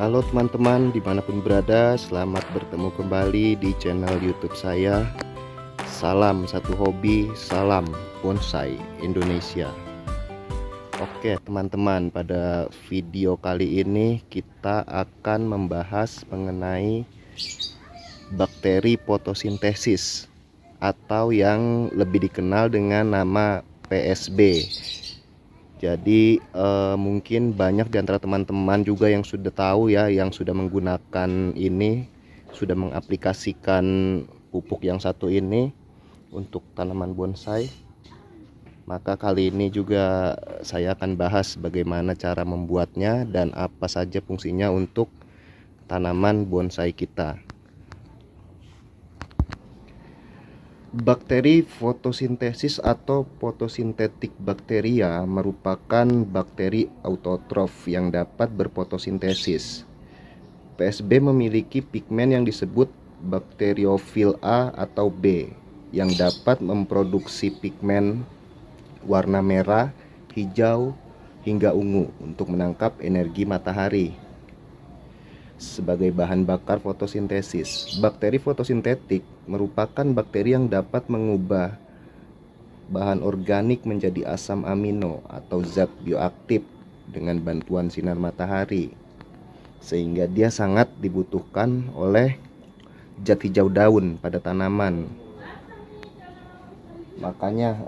Halo teman-teman, dimanapun berada, selamat bertemu kembali di channel YouTube saya. Salam satu hobi, salam bonsai Indonesia. Oke teman-teman, pada video kali ini kita akan membahas mengenai bakteri fotosintesis atau yang lebih dikenal dengan nama PSB. Jadi mungkin banyak di antara teman-teman juga yang sudah tahu ya, yang sudah menggunakan ini, sudah mengaplikasikan pupuk yang satu ini untuk tanaman bonsai. Maka kali ini juga saya akan bahas bagaimana cara membuatnya dan apa saja fungsinya untuk tanaman bonsai kita. Bakteri fotosintesis atau fotosintetik bakteria merupakan bakteri autotrof yang dapat berfotosintesis. PSB memiliki pigmen yang disebut bakteriofil A atau B yang dapat memproduksi pigmen warna merah, hijau, hingga ungu untuk menangkap energi matahari sebagai bahan bakar fotosintesis. Bakteri fotosintetik merupakan bakteri yang dapat mengubah bahan organik menjadi asam amino atau zat bioaktif dengan bantuan sinar matahari, sehingga dia sangat dibutuhkan oleh zat hijau daun pada tanaman. Makanya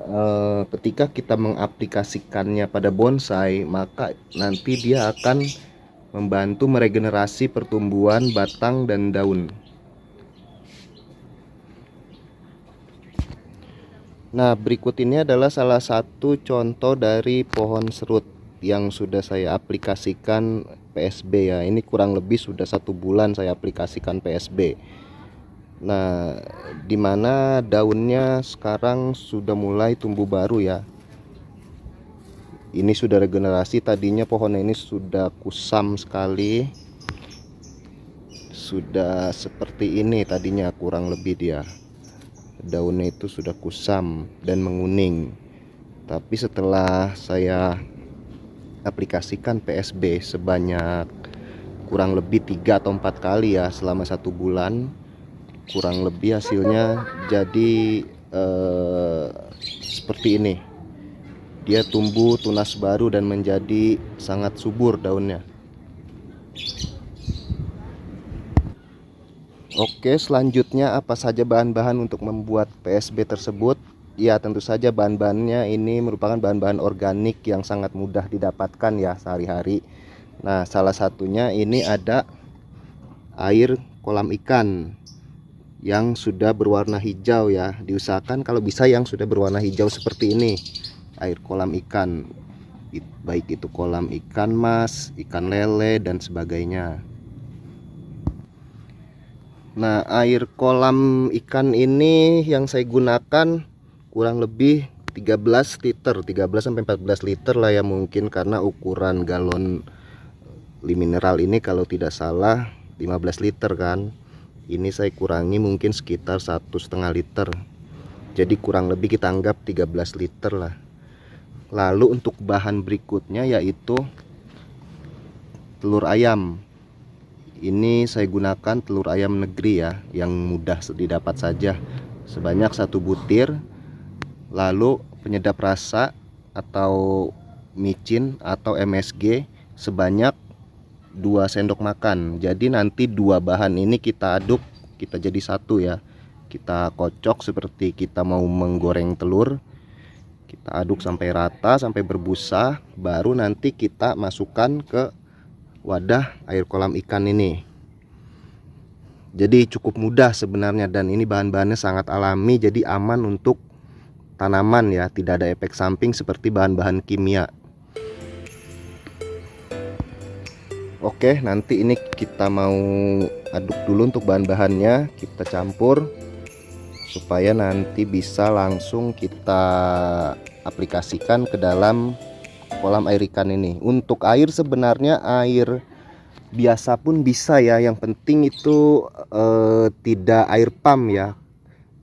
ketika kita mengaplikasikannya pada bonsai, maka nanti dia akan membantu meregenerasi pertumbuhan batang dan daun. Nah, berikut ini adalah salah satu contoh dari pohon serut yang sudah saya aplikasikan PSB ya. Ini kurang lebih sudah 1 bulan saya aplikasikan PSB. Nah, dimana daunnya sekarang sudah mulai tumbuh baru ya. Ini sudah regenerasi, tadinya pohon ini sudah kusam sekali. Sudah seperti ini tadinya, kurang lebih dia. Daunnya itu sudah kusam dan menguning. Tapi setelah saya aplikasikan PSB sebanyak kurang lebih 3 atau 4 kali ya selama 1 bulan, kurang lebih hasilnya jadi seperti ini. Dia tumbuh tunas baru dan menjadi sangat subur daunnya. Oke, selanjutnya apa saja bahan-bahan untuk membuat PSB tersebut? Ya, tentu saja bahan-bahannya ini merupakan bahan-bahan organik yang sangat mudah didapatkan ya sehari-hari. Nah, salah satunya ini ada air kolam ikan yang sudah berwarna hijau ya. Diusahakan kalau bisa yang sudah berwarna hijau seperti ini. Air kolam ikan, baik itu kolam ikan mas, ikan lele dan sebagainya. Nah, air kolam ikan ini yang saya gunakan kurang lebih 13 liter, 13 sampai 14 liter lah ya mungkin, karena ukuran galon mineral ini kalau tidak salah 15 liter kan. Ini saya kurangi mungkin sekitar 1,5 liter. Jadi kurang lebih kita anggap 13 liter lah. Lalu untuk bahan berikutnya yaitu telur ayam. Ini saya gunakan telur ayam negeri ya, yang mudah didapat saja, sebanyak 1 butir. Lalu penyedap rasa atau micin atau MSG sebanyak 2 sendok makan. Jadi nanti 2 bahan ini kita aduk, kita jadi satu ya. Kita kocok seperti kita mau menggoreng telur. Kita aduk sampai rata, sampai berbusa, baru nanti kita masukkan ke wadah air kolam ikan ini. Jadi cukup mudah sebenarnya, dan ini bahan-bahannya sangat alami, jadi aman untuk tanaman ya, tidak ada efek samping seperti bahan-bahan kimia. Oke, nanti ini kita mau aduk dulu untuk bahan-bahannya, kita campur supaya nanti bisa langsung kita aplikasikan ke dalam kolam air ikan ini. Untuk air sebenarnya air biasa pun bisa ya, yang penting itu tidak air pump ya,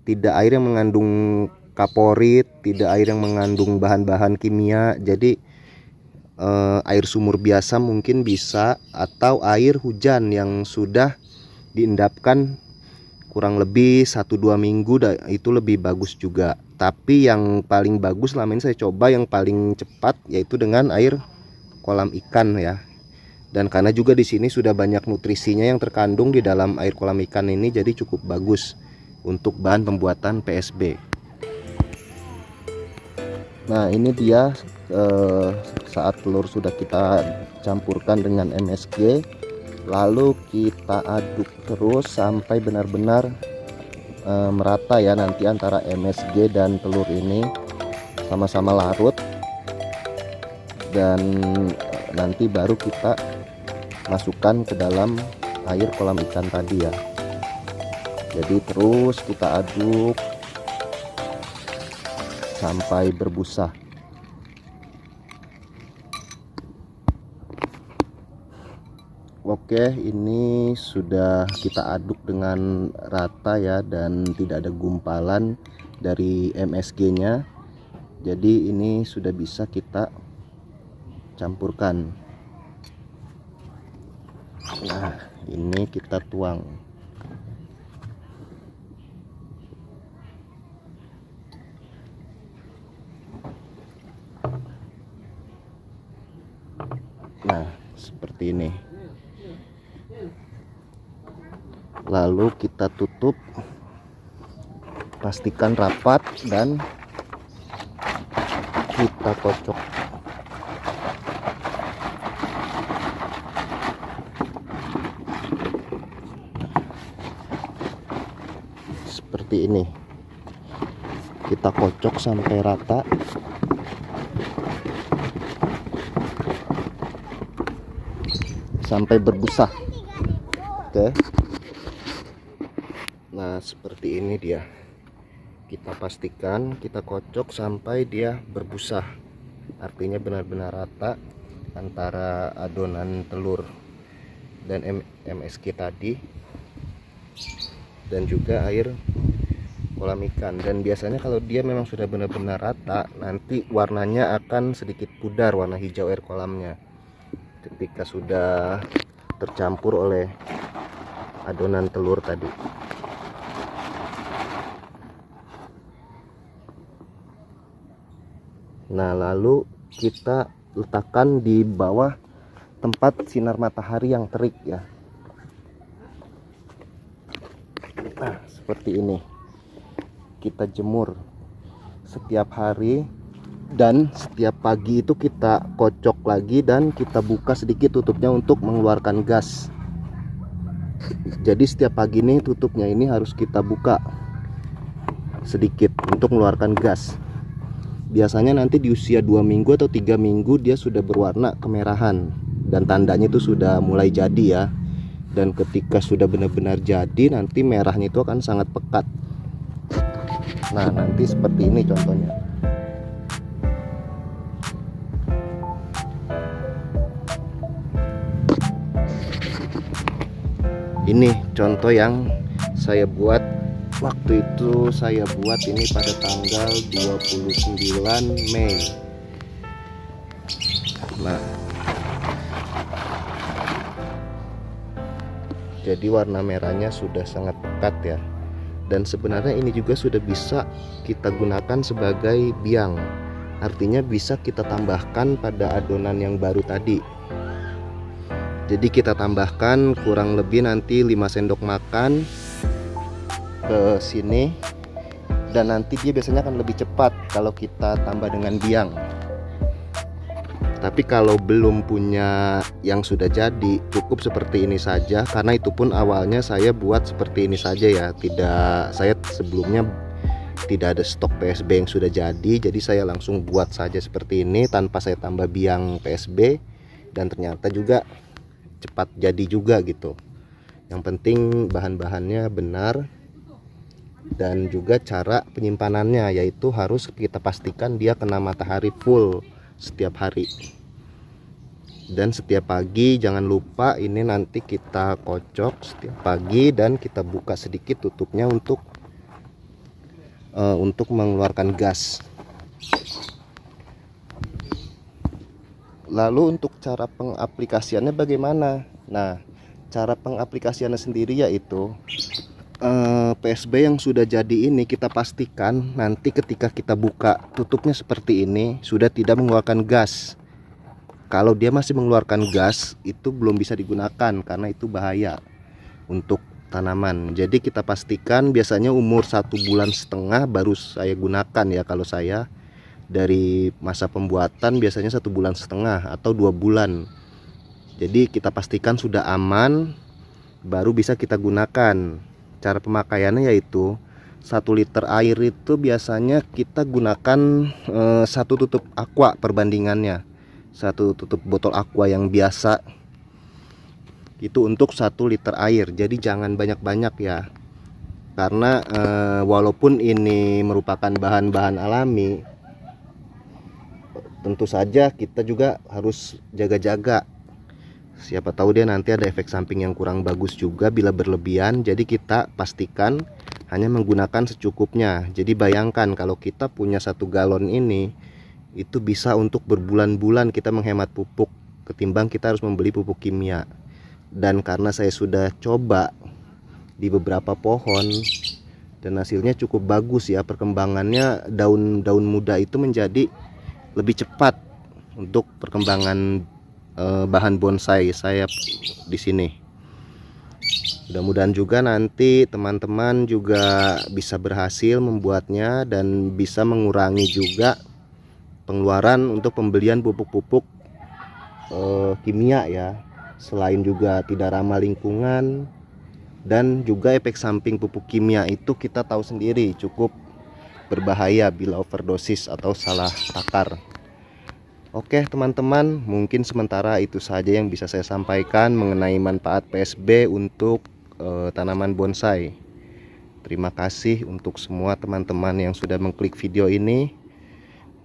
tidak air yang mengandung kaporit, tidak air yang mengandung bahan-bahan kimia. Jadi air sumur biasa mungkin bisa, atau air hujan yang sudah diendapkan kurang lebih 1-2 minggu, itu lebih bagus juga. Tapi yang paling bagus selama ini saya coba yang paling cepat yaitu dengan air kolam ikan ya. Dan karena juga di sini sudah banyak nutrisinya yang terkandung di dalam air kolam ikan ini, jadi cukup bagus untuk bahan pembuatan PSB. Nah, ini dia saat telur sudah kita campurkan dengan MSG, lalu kita aduk terus sampai benar-benar merata ya, nanti antara MSG dan telur ini sama-sama larut, dan nanti baru kita masukkan ke dalam air kolam ikan tadi ya. Jadi terus kita aduk sampai berbusa. Oke, ini sudah kita aduk dengan rata ya, dan tidak ada gumpalan dari MSG-nya. Jadi ini sudah bisa kita campurkan. Nah, ini kita tuang. Nah, seperti ini. Lalu kita tutup, pastikan rapat, dan kita kocok. Seperti ini, kita kocok sampai rata. Sampai berbusa. Oke. Nah, seperti ini dia. Kita pastikan kita kocok sampai dia berbusa. Artinya benar-benar rata antara adonan telur dan MSG tadi, dan juga air kolam ikan. Dan biasanya kalau dia memang sudah benar-benar rata, nanti warnanya akan sedikit pudar, warna hijau air kolamnya, ketika sudah tercampur oleh adonan telur tadi. Nah, lalu kita letakkan di bawah tempat sinar matahari yang terik ya. Nah, seperti ini. Kita jemur setiap hari, dan setiap pagi itu kita kocok lagi dan kita buka sedikit tutupnya untuk mengeluarkan gas. Jadi setiap pagi ini tutupnya ini harus kita buka sedikit untuk mengeluarkan gas. Biasanya nanti di usia 2 minggu atau 3 minggu dia sudah berwarna kemerahan, dan tandanya itu sudah mulai jadi ya. Dan ketika sudah benar-benar jadi, nanti merahnya itu akan sangat pekat. Nah, nanti seperti ini contohnya. Ini contoh yang saya buat waktu itu. Saya buat ini pada tanggal 29 Mei. Nah, jadi warna merahnya sudah sangat pekat ya. Dan sebenarnya ini juga sudah bisa kita gunakan sebagai biang. Artinya bisa kita tambahkan pada adonan yang baru tadi. Jadi kita tambahkan kurang lebih nanti 5 sendok makan ke sini, dan nanti dia biasanya akan lebih cepat kalau kita tambah dengan biang. Tapi kalau belum punya yang sudah jadi, cukup seperti ini saja, karena itu pun awalnya saya buat seperti ini saja ya. Saya sebelumnya tidak ada stok PSB yang sudah jadi saya langsung buat saja seperti ini tanpa saya tambah biang PSB, dan ternyata juga cepat jadi juga gitu. Yang penting bahan-bahannya benar, dan juga cara penyimpanannya, yaitu harus kita pastikan dia kena matahari full setiap hari. Dan setiap pagi jangan lupa ini nanti kita kocok setiap pagi, dan kita buka sedikit tutupnya untuk mengeluarkan gas. Lalu untuk cara pengaplikasiannya bagaimana? Nah, cara pengaplikasiannya sendiri yaitu PSB yang sudah jadi ini kita pastikan nanti ketika kita buka tutupnya seperti ini sudah tidak mengeluarkan gas. Kalau dia masih mengeluarkan gas itu belum bisa digunakan karena itu bahaya untuk tanaman. Jadi kita pastikan biasanya umur 1,5 bulan baru saya gunakan ya. Kalau saya dari masa pembuatan biasanya 1,5 bulan atau 2 bulan. Jadi kita pastikan sudah aman baru bisa kita gunakan. Cara pemakaiannya yaitu 1 liter air itu biasanya kita gunakan 1 tutup aqua perbandingannya. 1 tutup botol aqua yang biasa itu untuk 1 liter air. Jadi jangan banyak-banyak ya. Karena walaupun ini merupakan bahan-bahan alami, tentu saja kita juga harus jaga-jaga. Siapa tahu dia nanti ada efek samping yang kurang bagus juga bila berlebihan. Jadi kita pastikan hanya menggunakan secukupnya. Jadi bayangkan kalau kita punya 1 galon ini, itu bisa untuk berbulan-bulan kita menghemat pupuk ketimbang kita harus membeli pupuk kimia. Dan karena saya sudah coba di beberapa pohon dan hasilnya cukup bagus ya, perkembangannya daun-daun muda itu menjadi lebih cepat untuk perkembangan bahan bonsai saya di sini. Mudah-mudahan juga nanti teman-teman juga bisa berhasil membuatnya dan bisa mengurangi juga pengeluaran untuk pembelian pupuk-pupuk kimia ya. Selain juga tidak ramah lingkungan dan juga efek samping pupuk kimia itu kita tahu sendiri cukup berbahaya bila overdosis atau salah takar. Oke teman-teman, mungkin sementara itu saja yang bisa saya sampaikan mengenai manfaat PSB untuk tanaman bonsai. Terima kasih untuk semua teman-teman yang sudah mengklik video ini.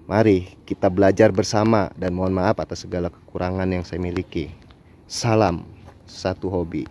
Mari kita belajar bersama dan mohon maaf atas segala kekurangan yang saya miliki. Salam satu hobi.